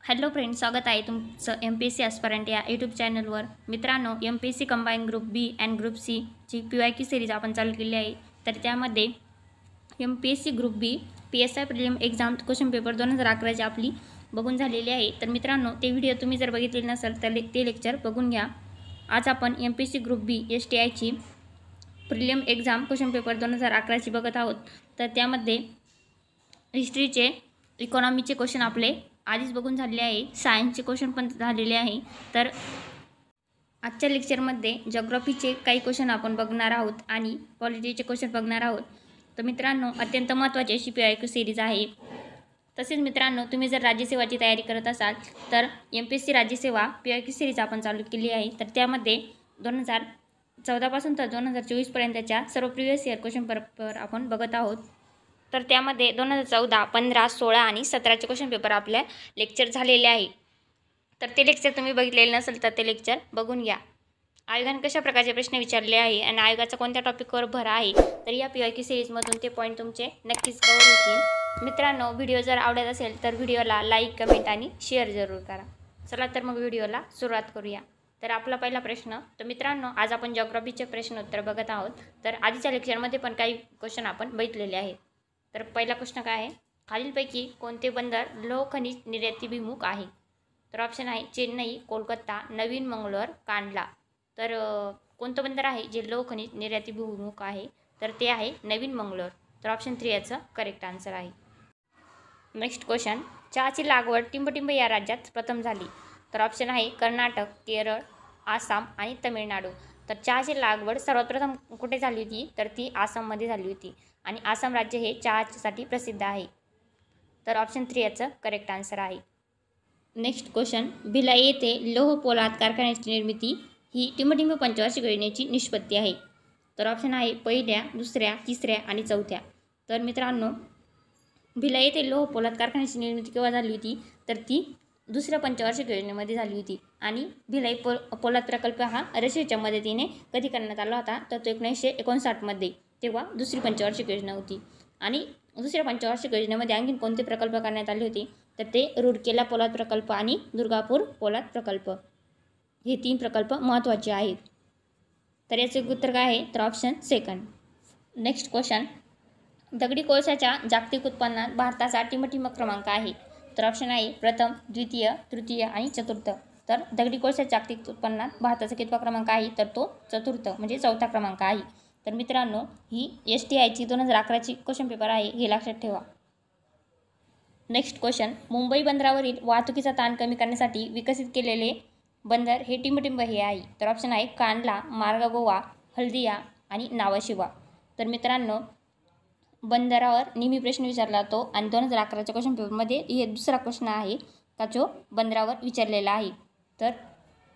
Hello friend, स्वागत आहे तुमचं MPSC ॲस्परंट या यूट्यूब चॅनलवर. मित्रांनो, MPSC combine group B and group सीची PYQ सिरीज आपण चालू केली आहे. तर त्यामध्ये MPSC group B PSI prelim exam question paper 2011ची आपली बघून झालेली आहे. तर मित्रांनो, ते व्हिडिओ तुम्ही जर बघितले नसेल तर ते लेक्चर बघून घ्या. आज आपण MPSC ग्रुप बी STIची प्रिलिम एक्झाम क्वेश्चन पेपर 2011ची बघत आहोत. तर त्यामध्ये हिस्ट्रीचे, इकॉनॉमीचे क्वेश्चन आपले आधीच बघून झालेले आहे. सायन्सचे क्वेश्चन पण झालेले आहे. तर आजच्या लेक्चरमध्ये जॉग्रफीचे काही क्वेश्चन आपण बघणार आहोत आणि पॉलिटीचे क्वेश्चन बघणार आहोत. तर मित्रांनो, अत्यंत महत्त्वाची अशी PYQ सिरीज आहे. तसेच मित्रांनो, तुम्ही जर राज्यसेवाची तयारी करत असाल तर MPSC राज्यसेवा PYQ सिरीज आपण चालू केली आहे. तर त्यामध्ये 2014 पासून तर 2024 पर्यंतच्या सर्व प्रिव्हियस इयर क्वेश्चन पेपर आपण बघत आहोत. तर त्यामध्ये 2014, 15, 16 आणि 17चे क्वेश्चन पेपर आपल्या लेक्चर झालेले आहे. तर ते लेक्चर तुम्ही बघितलेले नसेल तर ते लेक्चर बघून घ्या. आयोगाने कशा प्रकारचे प्रश्न विचारले आहे आणि आयोगाचा कोणत्या टॉपिकवर भर आहे, तर या PYQ सिरीजमधून ते पॉईंट तुमचे नक्कीच कव्हर होतील. मित्रांनो, व्हिडिओ जर आवडत असेल तर व्हिडिओला लाईक, कमेंट आणि शेअर जरूर करा. चला तर मग व्हिडिओला सुरुवात करूया. तर आपला पहिला प्रश्न, तर मित्रांनो आज आपण जॉग्रफीचे प्रश्न उत्तर बघत आहोत. तर आधीच्या लेक्चरमध्ये पण काही क्वेश्चन आपण बघितलेले आहेत. तर पहिला प्रश्न काय आहे, खालीलपैकी कोणते बंदर लोह खनिज निर्यातीभिमुख आहे? तर ऑप्शन आहे चेन्नई, कोलकाता, नवीन मंगळूर, कांडला. तर कोणतं बंदर आहे जे लोह खनिज निर्यातीभिमुख आहे? तर ते आहे नवीन मंगळूर. तर ऑप्शन 3 याचं करेक्ट आन्सर आहे. नेक्स्ट क्वेश्चन, चहाची लागवड टिंबटिंब या राज्यात प्रथम झाली? तर ऑप्शन आहे कर्नाटक, केरळ, आसाम आणि तमिळनाडू. तर चहाची लागवड सर्वात प्रथम कुठे झाली होती? तर ती आसाममध्ये झाली होती आणि आसाम राज्य हे चहासाठी प्रसिद्ध आहे. तर ऑप्शन 3 याचं करेक्ट आन्सर आहे. नेक्स्ट क्वेश्चन, भिलाई येथे लोह पोलाद कारखान्याची निर्मिती ही टिंबटिंब पंचवार्षिक योजनेची निष्पत्ती आहे? तर ऑप्शन आहे पहिल्या, दुसऱ्या, तिसऱ्या आणि चौथ्या. तर मित्रांनो, भिलाई येथे लोह पोलाद कारखान्याची निर्मिती केव्हा झाली होती? तर ती दुसऱ्या पंचवार्षिक योजनेमध्ये झाली होती. आणि भिलाई पोलाद प्रकल्प हा रशियाच्या मदतीने कधी करण्यात आला होता? तर तो 1959मध्ये. तेव्हा दुसरी पंचवार्षिक योजना होती. आणि दुसऱ्या पंचवार्षिक योजनेमध्ये आणखीन कोणते प्रकल्प करण्यात आले होते? तर ते रुडकेला पोलाद प्रकल्प आणि दुर्गापूर पोलाद प्रकल्प, हे 3 प्रकल्प महत्त्वाचे आहेत. तर याचे उत्तर काय आहे? तर ऑप्शन सेकंड. नेक्स्ट क्वेश्चन, दगडी कोळशाच्या जागतिक उत्पन्नात भारताचा टिंबटिंब क्रमांक आहे? तर ऑप्शन आहे प्रथम, द्वितीय, तृतीय आणि चतुर्थ. तर दगडी कोळशाच्या जागतिक उत्पन्नात भारताचा कितवा क्रमांक आहे? तर तो चतुर्थ म्हणजे चौथा क्रमांक आहे. तर मित्रांनो, ही STIची 2011ची क्वेश्चन पेपर आहे, हे लक्षात ठेवा. नेक्स्ट क्वेश्चन, मुंबई बंदरावरील वाहतुकीचा ताण कमी करण्यासाठी विकसित केलेले बंदर हे टिंबटिंब हे आहे? तर ऑप्शन आहे कांडला, मार्गागोवा, हल्दिया आणि नावाशिवा. तर मित्रांनो, बंदरावर नेहमी प्रश्न विचारला जातो आणि 2011च्या क्वेश्चन पेपरमध्ये हे दुसरा प्रश्न आहे का जो बंदरावर विचारलेला आहे. तर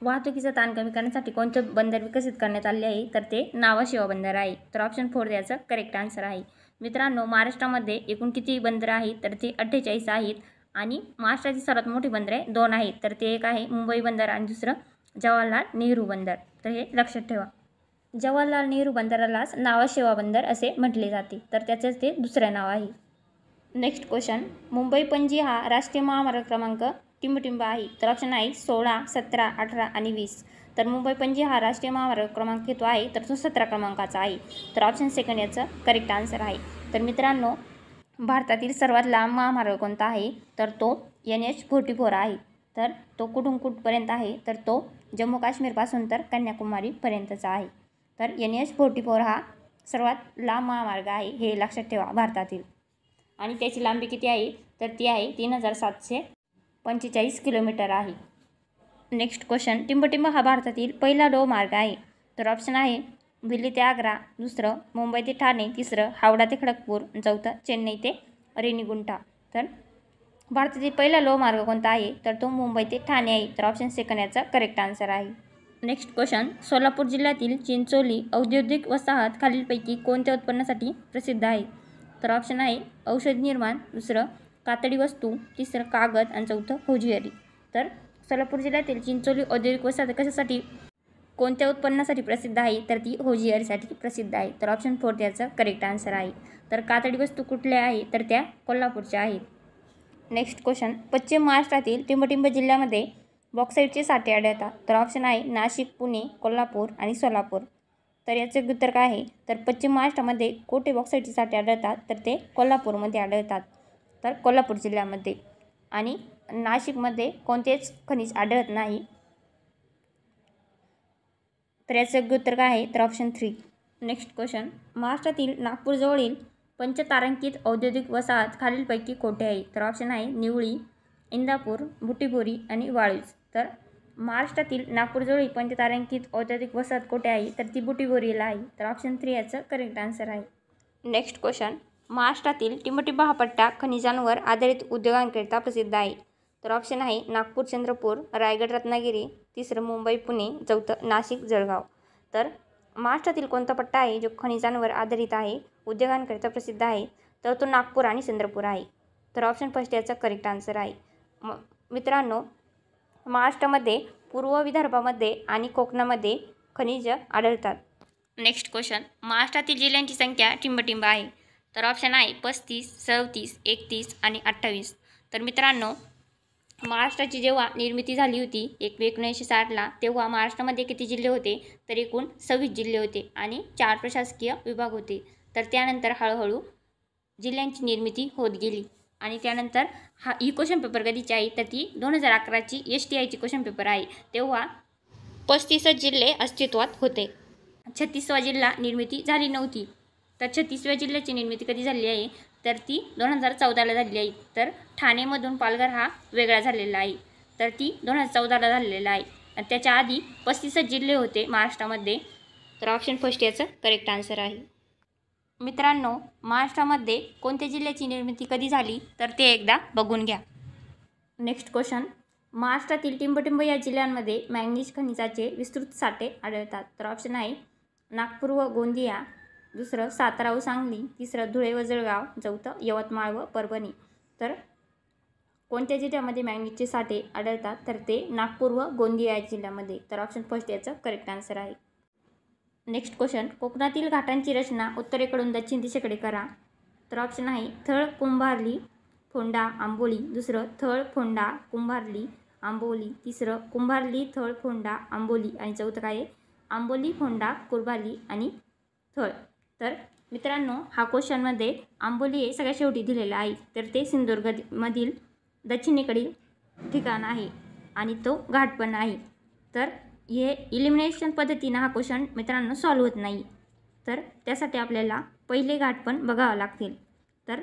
वाहतुकीचा ताण कमी करण्यासाठी कोणतं बंदर विकसित करण्यात आले आहे? तर ते नावाशिवा बंदर आहे. तर ऑप्शन 4 याचं करेक्ट आन्सर आहे. मित्रांनो, महाराष्ट्रामध्ये एकूण किती बंदरं आहेत? तर ते 48 आहेत. आणि महाराष्ट्राची सर्वात मोठी बंदरे 2 आहेत. तर ते एक आहे मुंबई बंदर आणि दुसरं जवाहरलाल नेहरू बंदर. तर हे लक्षात ठेवा. जवाहरलाल नेहरू बंदरालाच नावाशिवा बंदर असे म्हटले जाते. तर त्याचंच ते दुसरं नाव आहे. नेक्स्ट क्वेश्चन, मुंबई पणजी हा राष्ट्रीय महामार्ग क्रमांक टिंबटिंब आहे? तर ऑप्शन आहे 16, 17, 18 आणि 20. तर मुंबई पणजी हा राष्ट्रीय महामार्ग क्रमांक किती आहे? तर तो 17 क्रमांकाचा आहे. तर ऑप्शन सेकंड याचं करेक्ट आन्सर आहे. तर मित्रांनो, भारतातील सर्वात लांब महामार्ग कोणता आहे? तर तो NH44 आहे. तर तो कुठून कुठपर्यंत आहे? तर तो जम्मू काश्मीरपासून तर कन्याकुमारीपर्यंतचा आहे. तर NH44 हा सर्वात लांब महामार्ग आहे, हे लक्षात ठेवा भारतातील. आणि त्याची लांबी किती आहे? तर ती आहे 3745 किलोमीटर आहे. नेक्स्ट क्वेश्चन, टिंबटिंब हा भारतातील पहिला लोह मार्ग आहे? तर ऑप्शन आहे दिल्ली ते आग्रा, दुसरं मुंबई ते ठाणे, तिसरं हावडा ते खडगपूर, चौथं चेन्नई ते रेणीगुंटा. तर भारतातील पहिला लोह मार्ग कोणता आहे? तर तो मुंबई ते ठाणे आहे. तर ऑप्शन सेकंड याचा करेक्ट आन्सर आहे. नेक्स्ट क्वेश्चन, सोलापूर जिल्ह्यातील चिंचोली औद्योगिक वसाहत खालीलपैकी कोणत्या उत्पन्नासाठी प्रसिद्ध आहे? तर ऑप्शन आहे औषध निर्माण, दुसरं कातडी वस्तू, तिसरं कागद आणि चौथं होजिअरी. तर सोलापूर जिल्ह्यातील चिंचोली औद्योगिक वसाहत कशासाठी, कोणत्या उत्पन्नासाठी प्रसिद्ध आहे? तर ती होजिअरीसाठी प्रसिद्ध आहे. तर ऑप्शन 4 याचं करेक्ट आन्सर आहे. तर कातडी वस्तू कुठल्या आहे? तर त्या कोल्हापूरच्या आहेत. नेक्स्ट क्वेश्चन, पश्चिम महाराष्ट्रातील टिंबटिंब जिल्ह्यामध्ये बॉक्साईटचे साठे आढळतात. तर ऑप्शन आहे नाशिक, पुणे, कोल्हापूर आणि सोलापूर. तर याचे उत्तर काय आहे? तर पश्चिम महाराष्ट्रामध्ये कोठे बॉक्साईटचे साठे आढळतात? तर ते कोल्हापूरमध्ये आढळतात. तर कोल्हापूर जिल्ह्यामध्ये. आणि नाशिकमध्ये कोणतेच खनिज आढळत नाही. तर याचे योग्य उत्तर काय आहे? तर ऑप्शन 3. नेक्स्ट क्वेश्चन, महाराष्ट्रातील नागपूरजवळील पंचतारांकित औद्योगिक वसाहत खालीलपैकी कोठे आहे? तर ऑप्शन आहे निवळी, इंदापूर, बुटिबोरी आणि वाळूज. तर महाराष्ट्रातील नागपूरजवळील पंचतारांकित औद्योगिक वसाहत कोठे आहे? तर ती बुटिबोरीला आहे. तर ऑप्शन 3 याचं करेक्ट आन्सर आहे. नेक्स्ट क्वेश्चन, महाराष्ट्रातील टिंबटिंब हा पट्टा खनिजांवर आधारित उद्योगांकरिता प्रसिद्ध आहे. तर ऑप्शन आहे नागपूर, चंद्रपूर, रायगड, रत्नागिरी. तिसरं मुंबई, पुणे. चौथं नाशिक, जळगाव. तर महाराष्ट्रातील कोणता पट्टा आहे जो खनिजांवर आधारित आहे, उद्योगांकरिता प्रसिद्ध आहे? तर तो नागपूर आणि चंद्रपूर आहे. तर ऑप्शन फर्स्ट याचा करेक्ट आन्सर आहे. मित्रांनो, महाराष्ट्रामध्ये पूर्व विदर्भामध्ये आणि कोकणामध्ये खनिज आढळतात. नेक्स्ट क्वेश्चन, महाराष्ट्रातील जिल्ह्यांची संख्या टिंबटिंब आहे. तर ऑप्शन आहे 35, 37, 31 आणि 28. तर मित्रांनो, महाराष्ट्राची जेव्हा निर्मिती झाली होती 1960ला, तेव्हा महाराष्ट्रामध्ये किती जिल्हे होते? तर एकूण 26 जिल्हे होते आणि 4 प्रशासकीय विभाग होते. तर त्यानंतर हळूहळू जिल्ह्यांची निर्मिती होत गेली आणि त्यानंतर ही क्वेश्चन पेपर कधीची आहे? तर ती 2011ची STIची क्वेश्चन पेपर आहे. तेव्हा 35 जिल्हे अस्तित्वात होते. 36वा जिल्हा निर्मिती झाली नव्हती. तर 36व्या जिल्ह्याची निर्मिती कधी झाली आहे? तर ती 2014ला झालेली आहे. तर ठाणेमधून पालघर हा वेगळा झालेला आहे. तर ती 2014ला झालेला आहे. आणि त्याच्या आधी 35 जिल्हे होते महाराष्ट्रामध्ये. तर ऑप्शन फर्स्ट याचं करेक्ट आन्सर आहे. मित्रांनो, महाराष्ट्रामध्ये कोणत्या जिल्ह्याची निर्मिती कधी झाली? तर ते एकदा बघून घ्या. नेक्स्ट क्वेश्चन, महाराष्ट्रातील टिंबटिंब या जिल्ह्यांमध्ये मॅंगनीज खनिजाचे विस्तृत साठे आढळतात. तर ऑप्शन आहे नागपूर व गोंदिया. दुसरं सातारा व सांगली. तिसरं धुळे व जळगाव. चौथं यवतमाळ व परभणी. तर कोणत्या जिल्ह्यामध्ये मॅंगनीजचे साठे आढळतात? तर ते नागपूर व गोंदिया या जिल्ह्यामध्ये. तर ऑप्शन फर्स्ट याचं करेक्ट आन्सर आहे. नेक्स्ट क्वेश्चन, कोकणातील घाटांची रचना उत्तरेकडून दक्षिण दिशेकडे करा. तर ऑप्शन आहे थळ, कुंभार्ली, फोंडा, आंबोली. दुसरं थळ, फोंडा, कुंभार्ली, आंबोली. तिसरं कुंभार्ली, थळ, फोंडा, आंबोली. आणि चौथं काय आहे? आंबोली, फोंडा, कुंभार्ली आणि थळ. तर मित्रांनो, हा क्वेश्चनमध्ये आंबोली हे सगळ्यात शेवटी दिलेलं आहे. तर ते सिंधुदुर्गमधील दक्षिणेकडील ठिकाण आहे आणि तो घाट पण आहे. तर हे इलिमिनेशन पद्धतीनं हा क्वेश्चन मित्रांनो सॉल्व्ह होत नाही. तर त्यासाठी आपल्याला पहिले घाट पण बघावं लागतील. तर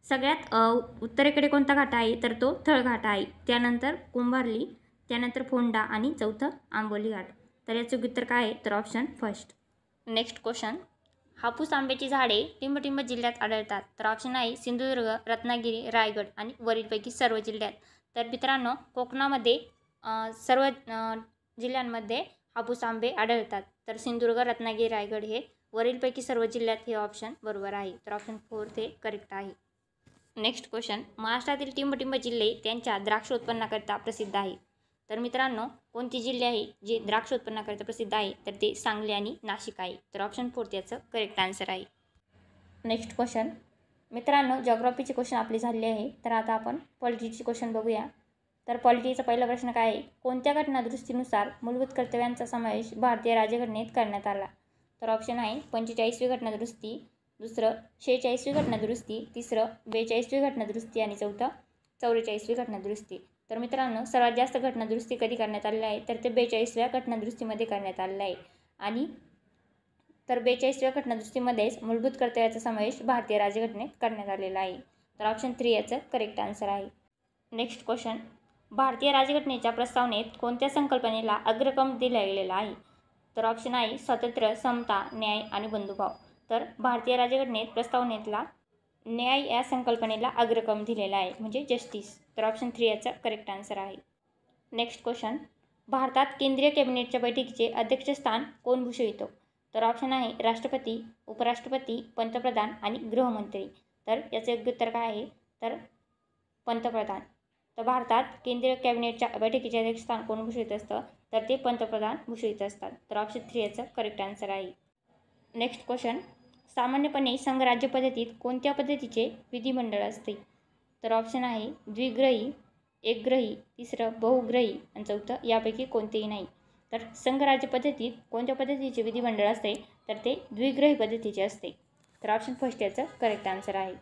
सगळ्यात उत्तरेकडे कोणता घाट आहे? तर तो थळ घाट आहे. त्यानंतर कुंभार्ली, त्यानंतर फोंडा आणि चौथं आंबोली घाट. तर याचं उत्तर काय आहे? तर ऑप्शन फर्स्ट. नेक्स्ट क्वेश्चन, हापूस आंब्याची झाडे टिंबटिंब जिल्ह्यात आढळतात. तर ऑप्शन आहे सिंधुदुर्ग, रत्नागिरी, रायगड आणि वरीलपैकी सर्व जिल्ह्यात. तर मित्रांनो, कोकणामध्ये सर्व जिल्ह्यांमध्ये हापूस आंबे आढळतात. तर सिंधुदुर्ग, रत्नागिरी, रायगड हे वरीलपैकी सर्व जिल्ह्यात हे ऑप्शन बरोबर आहे. तर ऑप्शन 4 हे करेक्ट आहे. नेक्स्ट क्वेश्चन, महाराष्ट्रातील टिंबटिंब जिल्हे त्यांच्या द्राक्ष उत्पन्नाकरिता प्रसिद्ध आहे. तर मित्रांनो, कोणती जिल्हे आहे जे द्राक्ष उत्पन्नाकरिता प्रसिद्ध आहे? तर ते सांगली आणि नाशिक आहे. तर ऑप्शन 4 याचं करेक्ट आन्सर आहे. नेक्स्ट क्वेश्चन, मित्रांनो, जॉग्राफीचे क्वेश्चन आपले झाले आहे. तर आता आपण पॉलिटीचे क्वेश्चन बघूया. तर पॉलिटीचा पहिला प्रश्न काय आहे? कोणत्या घटनादुरुस्तीनुसार मूलभूत कर्तव्यांचा समावेश भारतीय राज्यघटनेत करण्यात आला? तर ऑप्शन आहे 45वी घटनादुरुस्ती. दुसरं 46वी घटनादुरुस्ती. तिसरं 42वी घटनादुरुस्ती आणि चौथं 44वी घटनादुरुस्ती. तर मित्रांनो, सर्वात जास्त घटनादुरुस्ती कधी करण्यात आलेली आहे? तर ते 42व्या घटनादुरुस्तीमध्ये करण्यात आलेलं आहे. आणि तर 42व्या घटनादुरुस्तीमध्येच मूलभूत कर्तव्याचा समावेश भारतीय राज्यघटनेत करण्यात आलेला आहे. तर ऑप्शन 3 याचं करेक्ट आन्सर आहे. नेक्स्ट क्वेश्चन, भारतीय राज्यघटनेच्या प्रस्तावनेत कोणत्या संकल्पनेला अग्रक्रम दिला गेलेला आहे? तर ऑप्शन आहे स्वातंत्र्य, समता, न्याय आणि बंधुभाव. तर भारतीय राज्यघटनेत प्रस्तावनेतला न्याय या संकल्पनेला अग्रक्रम दिलेला आहे, म्हणजे जस्टिस. तर ऑप्शन 3 याचं करेक्ट आन्सर आहे. नेक्स्ट क्वेश्चन, भारतात केंद्रीय कॅबिनेटच्या बैठकीचे अध्यक्षस्थान कोण भूषवितो? तर ऑप्शन आहे राष्ट्रपती, उपराष्ट्रपती, पंतप्रधान आणि गृहमंत्री. तर याचं योग्य उत्तर काय आहे? तर पंतप्रधान. तर भारतात केंद्रीय कॅबिनेटच्या बैठकीचे अध्यक्षस्थान कोण भूषवित असतं? तर ते पंतप्रधान भूषवित असतात. तर ऑप्शन 3 याचं करेक्ट आन्सर आहे. नेक्स्ट क्वेश्चन, सामान्यपणे संघराज्य पद्धतीत कोणत्या पद्धतीचे विधिमंडळ असते? तर ऑप्शन आहे द्विग्रही, एकग्रही, तिसरं बहुग्रही आणि चौथं यापैकी कोणतेही नाही. तर संघराज्य पद्धतीत कोणत्या पद्धतीचे विधिमंडळ असते, तर ते द्विग्रही पद्धतीचे असते. तर ऑप्शन फर्स्ट याचं करेक्ट आन्सर आहे.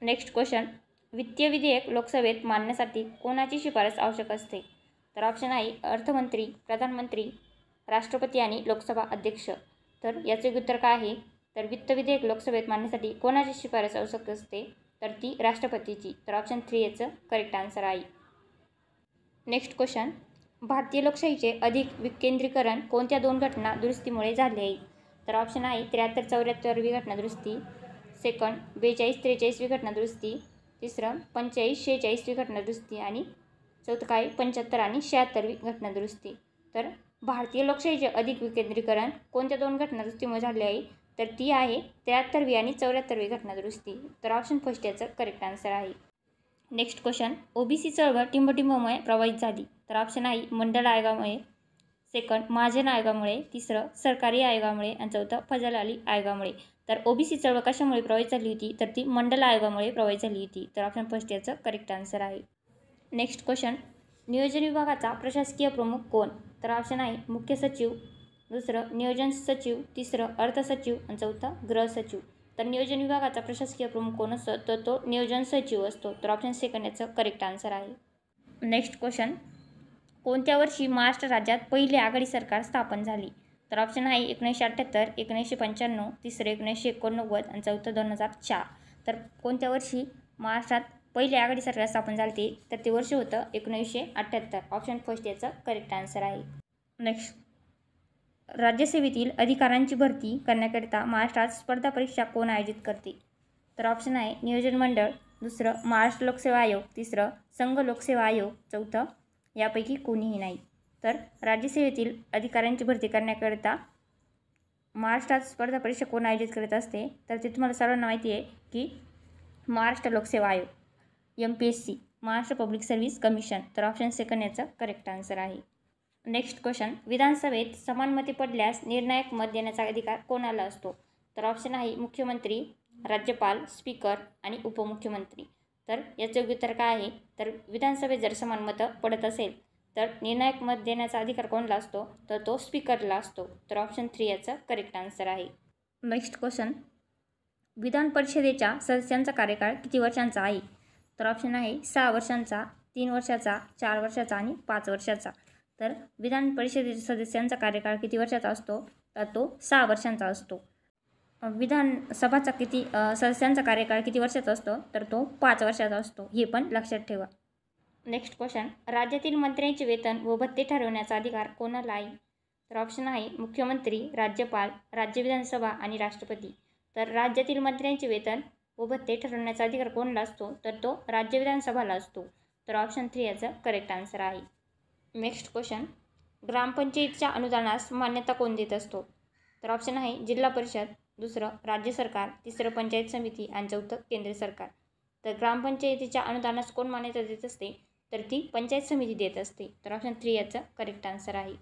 नेक्स्ट क्वेश्चन, वित्तीय विधेयक लोकसभेत मांडण्यासाठी कोणाची शिफारस आवश्यक असते? तर ऑप्शन आहे अर्थमंत्री, प्रधानमंत्री, राष्ट्रपती आणि लोकसभा अध्यक्ष. तर याचे उत्तर काय आहे? तर वित्त विधेयक लोकसभेत मांडण्यासाठी कोणाची शिफारस आवश्यक असते? तर ती राष्ट्रपतीची. तर ऑप्शन 3 याचं करेक्ट आन्सर आहे. नेक्स्ट क्वेश्चन, भारतीय लोकशाहीचे अधिक विकेंद्रीकरण कोणत्या 2 घटना दुरुस्तीमुळे झाले आहे? तर ऑप्शन आहे 73-74वी घटना दुरुस्ती, सेकंड 42-43वी घटना दुरुस्ती, तिसरं 45-46वी घटना दुरुस्ती आणि चौथं काय 75 आणि 76वी घटना दुरुस्ती. तर भारतीय लोकशाहीचे अधिक विकेंद्रीकरण कोणत्या 2 घटना दुरुस्तीमुळे झाले आहे? तर ती आहे 73वी आणि 74वी घटना दुरुस्ती. तर ऑप्शन फर्स्ट याचं करेक्ट आन्सर आहे. नेक्स्ट क्वेश्चन, ओबीसी चळवळ टिंबटिंबमुळे प्रभावित झाली. तर ऑप्शन आहे मंडल आयोगामुळे, सेकंड महाजन आयोगामुळे, तिसरं सरकारी आयोगामुळे आणि चौथं फजल अली आयोगामुळे. तर ओबीसी चळवळ कशामुळे प्रभावित झाली होती? तर ती मंडल आयोगामुळे प्रभावित झाली होती. तर ऑप्शन फर्स्ट याचं करेक्ट आन्सर आहे. नेक्स्ट क्वेश्चन, नियोजन विभागाचा प्रशासकीय प्रमुख कोण? तर ऑप्शन आहे मुख्य सचिव, दुसरं नियोजन सचिव, तिसरं अर्थ सचिव आणि चौथं गृह सचिव. तर नियोजन विभागाचा प्रशासकीय प्रमुख कोण असतो? तर तो नियोजन सचिव असतो. तर ऑप्शन सेकंड याचं करेक्ट आन्सर आहे. नेक्स्ट क्वेश्चन, कोणत्या वर्षी महाराष्ट्र राज्यात पहिले आघाडी सरकार स्थापन झाली? तर ऑप्शन आहे 1978, 1995, तिसरं 1989 आणि चौथं 2004. तर कोणत्या वर्षी महाराष्ट्रात पहिले आघाडी सरकार स्थापन झाले तर ते वर्ष होतं 1978. ऑप्शन फर्स्ट याचं करेक्ट आन्सर आहे. नेक्स्ट, राज्यसेवेतील अधिकाऱ्यांची भरती करण्याकरिता महाराष्ट्रात स्पर्धा परीक्षा कोण आयोजित करते? तर ऑप्शन आहे नियोजन मंडळ, दुसरं महाराष्ट्र लोकसेवा आयोग, तिसरं संघ लोकसेवा आयोग, चौथं यापैकी कोणीही नाही. तर राज्यसेवेतील अधिकाऱ्यांची भरती करण्याकरिता महाराष्ट्रात स्पर्धा परीक्षा कोण आयोजित करत असते? तर ते तुम्हाला सर्वांना माहिती आहे की महाराष्ट्र लोकसेवा आयोग, MPSC, Maharashtra public service commission. तर ऑप्शन सेकंड याचं करेक्ट आन्सर आहे. नेक्स्ट क्वेश्चन, विधानसभेत समान मते पडल्यास निर्णायक मत देण्याचा अधिकार कोणाला असतो? तर ऑप्शन आहे मुख्यमंत्री, राज्यपाल, स्पीकर आणि उपमुख्यमंत्री. तर याचं उत्तर काय आहे? तर विधानसभेत जर समान मतं पडत असेल तर निर्णायक मत देण्याचा अधिकार कोणाला असतो? तर तो स्पीकरला असतो. तर ऑप्शन 3 याचं करेक्ट आन्सर आहे. नेक्स्ट क्वेश्चन, विधान परिषदेच्या सदस्यांचा कार्यकाळ किती वर्षांचा आहे? तर ऑप्शन आहे 6 वर्षांचा, 3 वर्षाचा, 4 वर्षाचा आणि 5 वर्षाचा. तर विधान परिषदेच्या सदस्यांचा कार्यकाळ किती वर्षाचा असतो? तर तो 6 वर्षांचा असतो. विधानसभाचा सदस्यांचा कार्यकाळ किती वर्षाचा असतो? तर तो 5 वर्षाचा असतो. हे पण लक्षात ठेवा. नेक्स्ट क्वेश्चन, राज्यातील मंत्र्यांचे वेतन व भत्ते ठरवण्याचा अधिकार कोणाला आहे? तर ऑप्शन आहे मुख्यमंत्री, राज्यपाल, राज्य विधानसभा आणि राष्ट्रपती. तर राज्यातील मंत्र्यांचे वेतन व भत्ते ठरवण्याचा अधिकार कोणाला असतो? तर तो राज्य विधानसभाला असतो. तर ऑप्शन 3 याचं करेक्ट आन्सर आहे. नेक्स्ट क्वेश्चन, ग्रामपंचायतीच्या अनुदानास मान्यता कोण देत असतो? तर ऑप्शन आहे जिल्हा परिषद, दुसरं राज्य सरकार, तिसरं पंचायत समिती आणि चौथं केंद्र सरकार. तर ग्रामपंचायतीच्या अनुदानास कोण मान्यता देत असते? तर ती पंचायत समिती देत असते. तर ऑप्शन 3 याचं करेक्ट आन्सर आहे.